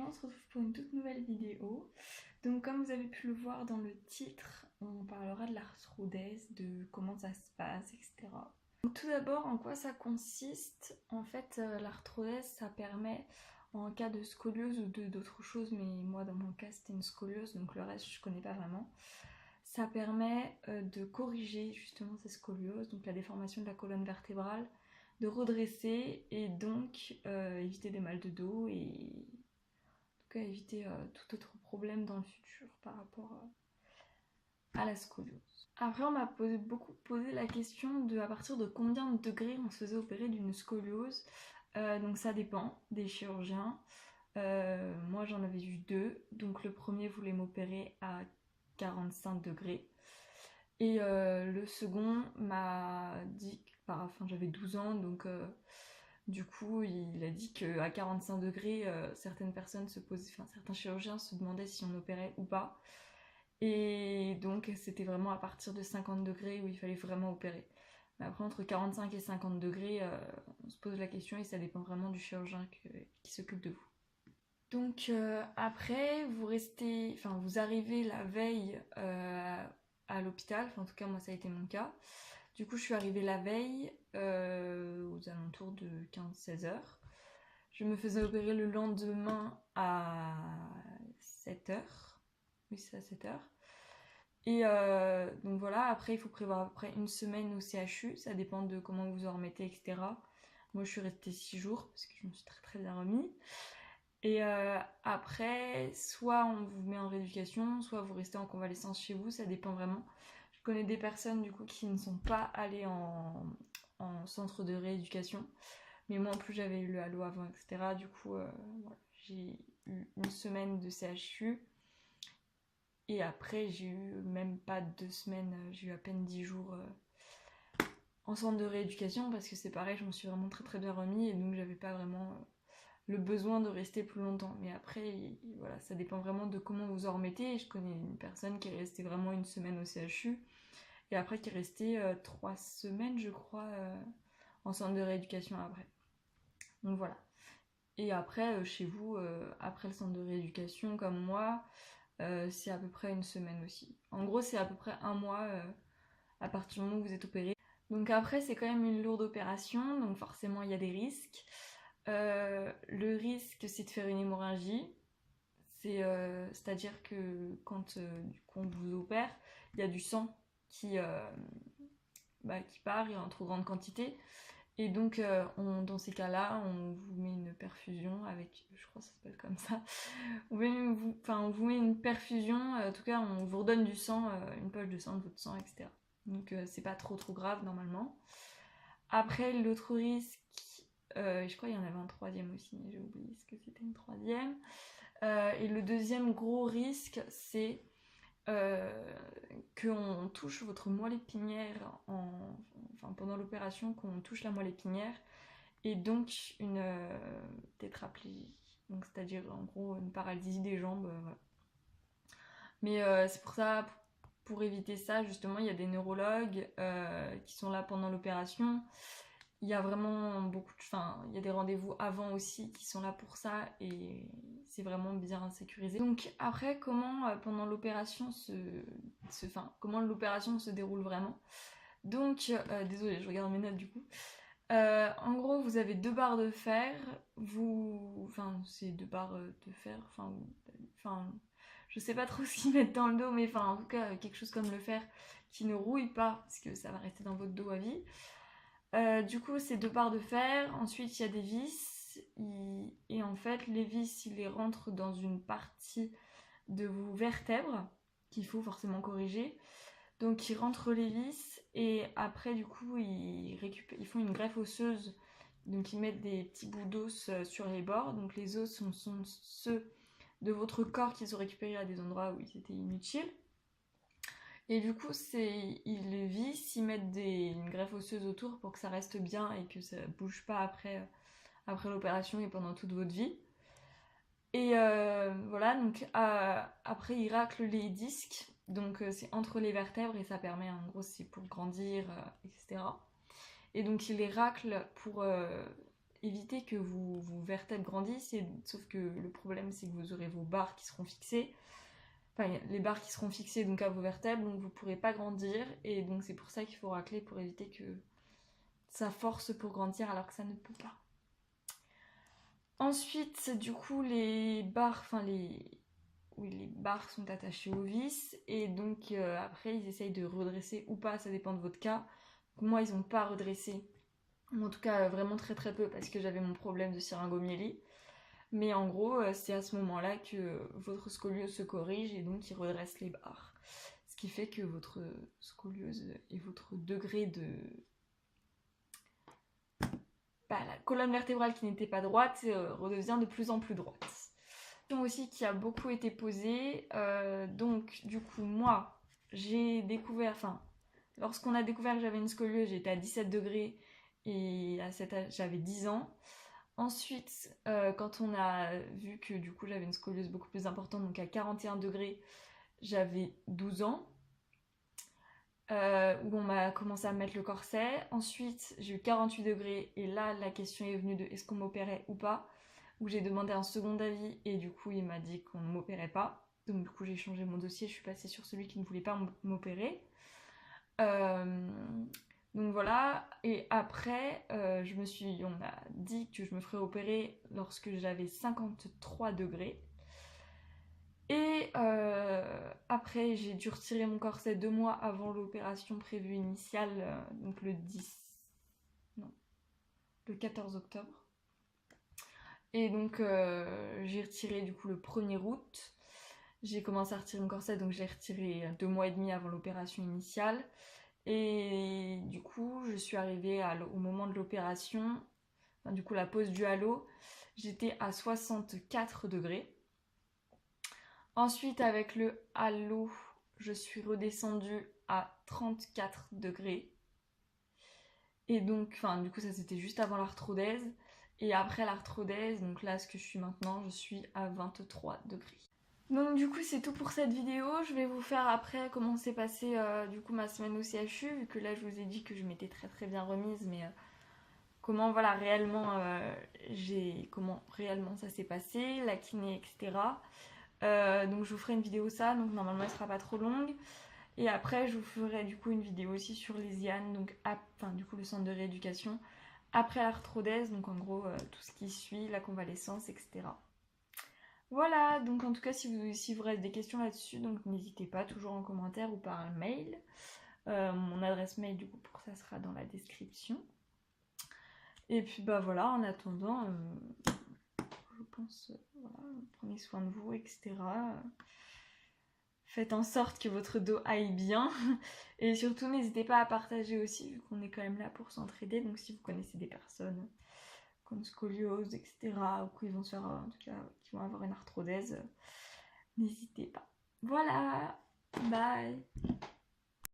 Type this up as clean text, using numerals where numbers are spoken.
gens, on se retrouve pour une toute nouvelle vidéo. Donc comme vous avez pu le voir dans le titre, on parlera de l'arthrodèse, de comment ça se passe, etc. Donc, tout d'abord, en quoi ça consiste? En fait, l'arthrodèse, ça permet, en cas de scoliose ou d'autres choses, mais moi dans mon cas c'était une scoliose, donc le reste je connais pas vraiment. Ça permet de corriger justement ces scolioses, donc la déformation de la colonne vertébrale, de redresser et donc éviter des mal de dos et en tout cas éviter tout autre problème dans le futur par rapport à la scoliose. Après on m'a beaucoup posé la question de à partir de combien de degrés on se faisait opérer d'une scoliose. Donc ça dépend des chirurgiens. Moi j'en avais eu deux, donc le premier voulait m'opérer à 45 degrés. Et le second m'a dit, enfin j'avais 12 ans, donc du coup il a dit qu'à 45 degrés, certaines personnes certains chirurgiens se demandaient si on opérait ou pas. Et donc c'était vraiment à partir de 50 degrés où il fallait vraiment opérer. Mais après entre 45 et 50 degrés, on se pose la question et ça dépend vraiment du chirurgien qui s'occupe de vous. Donc après, vous arrivez la veille à l'hôpital, en tout cas moi ça a été mon cas. Du coup je suis arrivée la veille aux alentours de 15-16 heures. Je me faisais opérer le lendemain à 7 heures. Oui c'est à 7 heures. Et donc voilà, après il faut prévoir à peu près une semaine au CHU, ça dépend de comment vous en remettez, etc. Moi je suis restée 6 jours parce que je me suis très très bien remis. Et après, soit on vous met en rééducation, soit vous restez en convalescence chez vous, ça dépend vraiment. Je connais des personnes du coup qui ne sont pas allées en centre de rééducation, mais moi en plus j'avais eu le halo avant, etc. Du coup, voilà, j'ai eu une semaine de CHU, et après j'ai eu même pas 2 semaines, j'ai eu à peine 10 jours en centre de rééducation, parce que c'est pareil, je me suis vraiment très très bien remis, et donc j'avais pas vraiment le besoin de rester plus longtemps. Mais après, voilà, ça dépend vraiment de comment vous en remettez. Je connais une personne qui est restée vraiment une semaine au CHU et après qui est restée 3 semaines, je crois, en centre de rééducation après. Donc voilà. Et après, chez vous, après le centre de rééducation, comme moi, c'est à peu près une semaine aussi. En gros, c'est à peu près un mois à partir du moment où vous êtes opéré. Donc après, c'est quand même une lourde opération, donc forcément, il y a des risques. Le risque, c'est de faire une hémorragie. C'est-à-dire que quand du coup, on vous opère, il y a du sang qui part et en trop grande quantité. Et donc, dans ces cas-là, on vous met une perfusion avec, je crois que ça s'appelle comme ça. On vous met une perfusion, en tout cas, on vous redonne du sang, une poche de sang, de votre sang, etc. Donc, c'est pas trop grave normalement. Après, l'autre risque, je crois qu'il y en avait un troisième aussi, mais j'ai oublié ce que c'était une troisième. Et le deuxième gros risque, c'est qu'on touche votre moelle épinière pendant l'opération, qu'on touche la moelle épinière, et donc une tétraplégie, donc c'est-à-dire en gros une paralysie des jambes. Voilà. Mais c'est pour ça, pour éviter ça, justement, il y a des neurologues qui sont là pendant l'opération. Il y a vraiment il y a des rendez-vous avant aussi qui sont là pour ça et c'est vraiment bien sécurisé. Donc après, comment pendant l'opération comment l'opération se déroule vraiment. Donc, désolée, je regarde mes notes du coup. En gros, vous avez 2 barres de fer. C'est 2 barres de fer. Je sais pas trop ce qu'ils mettent dans le dos, mais en tout cas, quelque chose comme le fer qui ne rouille pas parce que ça va rester dans votre dos à vie. Du coup, c'est 2 barres de fer. Ensuite, il y a des vis. Et en fait, les vis, ils les rentrent dans une partie de vos vertèbres qu'il faut forcément corriger. Donc, ils rentrent les vis. Et après, du coup, ils font une greffe osseuse. Donc, ils mettent des petits bouts d'os sur les bords. Donc, les os sont ceux de votre corps qu'ils ont récupérés à des endroits où ils étaient inutiles. Et du coup, ils les vissent, ils mettent une greffe osseuse autour pour que ça reste bien et que ça bouge pas après l'opération et pendant toute votre vie. Et voilà, donc après ils raclent les disques, donc c'est entre les vertèbres et ça permet, en gros, c'est pour grandir, etc. Et donc ils les raclent pour éviter que vos vertèbres grandissent, sauf que le problème c'est que vous aurez vos barres qui seront fixées, enfin les barres qui seront fixées donc à vos vertèbres, donc vous ne pourrez pas grandir, et donc c'est pour ça qu'il faut racler pour éviter que ça force pour grandir alors que ça ne peut pas. Ensuite, du coup, les barres sont attachées aux vis, et donc après ils essayent de redresser ou pas, ça dépend de votre cas. Moi ils n'ont pas redressé, en tout cas vraiment très très peu parce que j'avais mon problème de syringomyélie. Mais en gros c'est à ce moment-là que votre scoliose se corrige et donc ils redressent les barres. Ce qui fait que votre scoliose et votre degré de... la colonne vertébrale qui n'était pas droite redevient de plus en plus droite. Aussi qui a beaucoup été posée, donc du coup moi j'ai découvert, lorsqu'on a découvert que j'avais une scoliose, j'étais à 17 degrés et à cet âge j'avais 10 ans. Ensuite quand on a vu que du coup j'avais une scoliose beaucoup plus importante, donc à 41 degrés j'avais 12 ans, où on m'a commencé à mettre le corset. Ensuite j'ai eu 48 degrés et là la question est venue de est-ce qu'on m'opérait ou pas, où j'ai demandé un second avis et du coup il m'a dit qu'on ne m'opérait pas. Donc du coup j'ai changé mon dossier, je suis passée sur celui qui ne voulait pas m'opérer. Donc voilà, et après on m'a dit que je me ferais opérer lorsque j'avais 53 degrés. Et après j'ai dû retirer mon corset 2 mois avant l'opération prévue initiale, donc le 14 octobre. Et donc j'ai retiré du coup le 1er août. J'ai commencé à retirer mon corset, donc j'ai retiré 2 mois et demi avant l'opération initiale. Et du coup je suis arrivée au moment de l'opération, du coup la pose du halo, j'étais à 64 degrés. Ensuite avec le halo, je suis redescendue à 34 degrés. Et donc, du coup ça c'était juste avant l'arthrodèse. Et après l'arthrodèse, donc là ce que je suis maintenant, je suis à 23 degrés. Donc du coup c'est tout pour cette vidéo. Je vais vous faire après comment s'est passé du coup ma semaine au CHU, vu que là je vous ai dit que je m'étais très très bien remise, mais comment réellement ça s'est passé, la kiné, etc. Donc je vous ferai une vidéo ça, donc normalement elle sera pas trop longue. Et après je vous ferai du coup une vidéo aussi sur les IAN, donc du coup le centre de rééducation, après l'arthrodèse, donc en gros tout ce qui suit, la convalescence, etc. Voilà, donc en tout cas si vous reste des questions là-dessus, donc n'hésitez pas, toujours en commentaire ou par un mail. Mon adresse mail du coup pour ça sera dans la description. Et puis voilà, en attendant, je pense, prenez soin de vous, etc. Faites en sorte que votre dos aille bien. Et surtout, n'hésitez pas à partager aussi, vu qu'on est quand même là pour s'entraider. Donc si vous connaissez des personnes comme scoliose, etc., ou qui vont se faire, en tout cas, qui vont avoir une arthrodèse, n'hésitez pas. Voilà, bye.